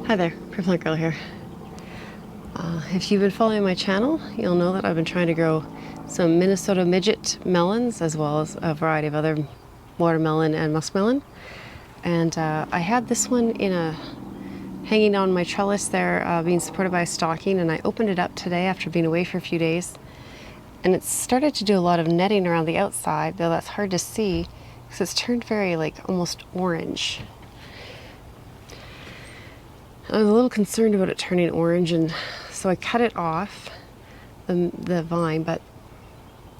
Hi there, Plant Girl here. If you've been following my channel, you'll know that I've been trying to grow some Minnesota Midget melons as well as a variety of other watermelon and muskmelon. And I had this one hanging on my trellis there, being supported by a stocking, and I opened it up today after being away for a few days. And it's started to do a lot of netting around the outside, though that's hard to see because it's turned very almost orange. I was a little concerned about it turning orange, and so I cut it off, the vine, but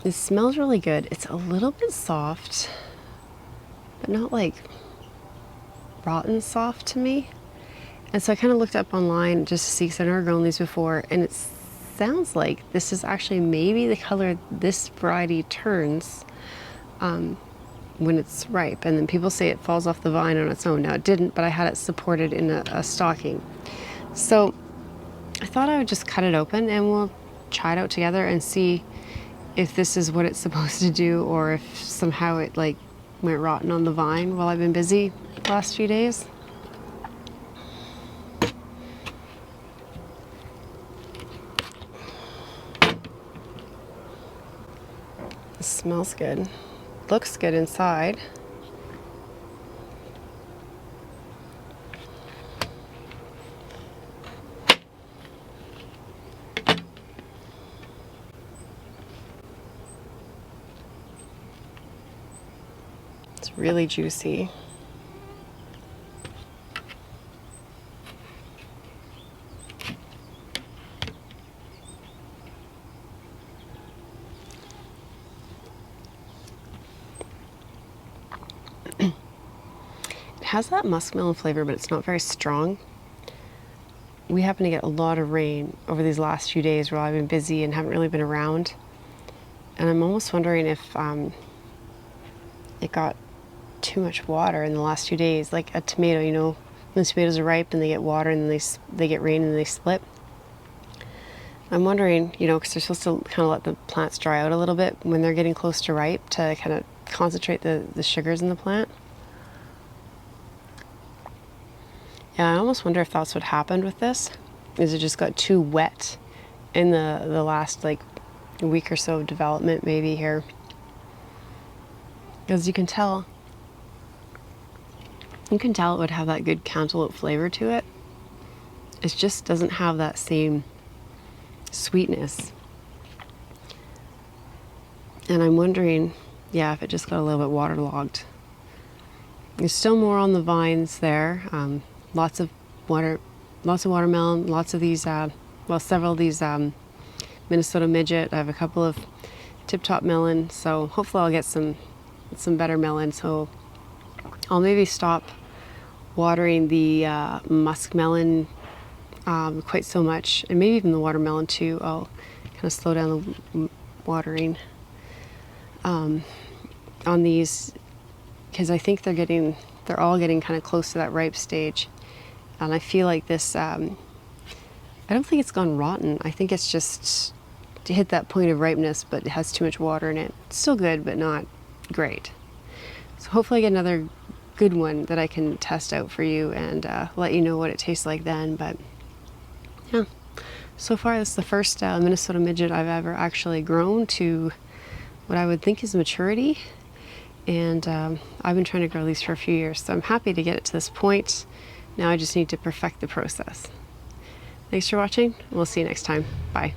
it smells really good. It's a little bit soft, but not rotten soft to me. And so I kind of looked up online just to see, because I've never grown these before, and it sounds like this is actually maybe the color this variety turns when it's ripe, and then people say it falls off the vine on its own. Now it didn't, but I had it supported in a stocking. So I thought I would just cut it open and we'll try it out together and see if this is what it's supposed to do, or if somehow it went rotten on the vine while I've been busy the last few days. It smells good. Looks good inside. It's really juicy. It has that muskmelon flavor, but it's not very strong. We happen to get a lot of rain over these last few days while I've been busy and haven't really been around. And I'm almost wondering if it got too much water in the last few days, like a tomato, when tomatoes are ripe and they get water and then they get rain and they split. I'm wondering, because they're supposed to kind of let the plants dry out a little bit when they're getting close to ripe to kind of concentrate the sugars in the plant. Yeah, I almost wonder if that's what happened with this, is it just got too wet in the last week or so of development maybe here. Because you can tell it would have that good cantaloupe flavor to it. It just doesn't have that same sweetness. And I'm wondering, yeah, if it just got a little bit waterlogged. There's still more on the vines there. Lots of watermelon, lots of these, several of these Minnesota Midget. I have a couple of tip-top melon, so hopefully I'll get some better melon. So I'll maybe stop watering the muskmelon quite so much, and maybe even the watermelon too. I'll kind of slow down the watering on these, because I think they're all getting kind of close to that ripe stage. And I feel like this, I don't think it's gone rotten. I think it's just to hit that point of ripeness, but it has too much water in it. It's still good, but not great. So hopefully I get another good one that I can test out for you and let you know what it tastes like then. But yeah, so far this is the first Minnesota Midget I've ever actually grown to what I would think is maturity. And I've been trying to grow these for a few years, so I'm happy to get it to this point. Now I just need to perfect the process. Thanks for watching. We'll see you next time. Bye.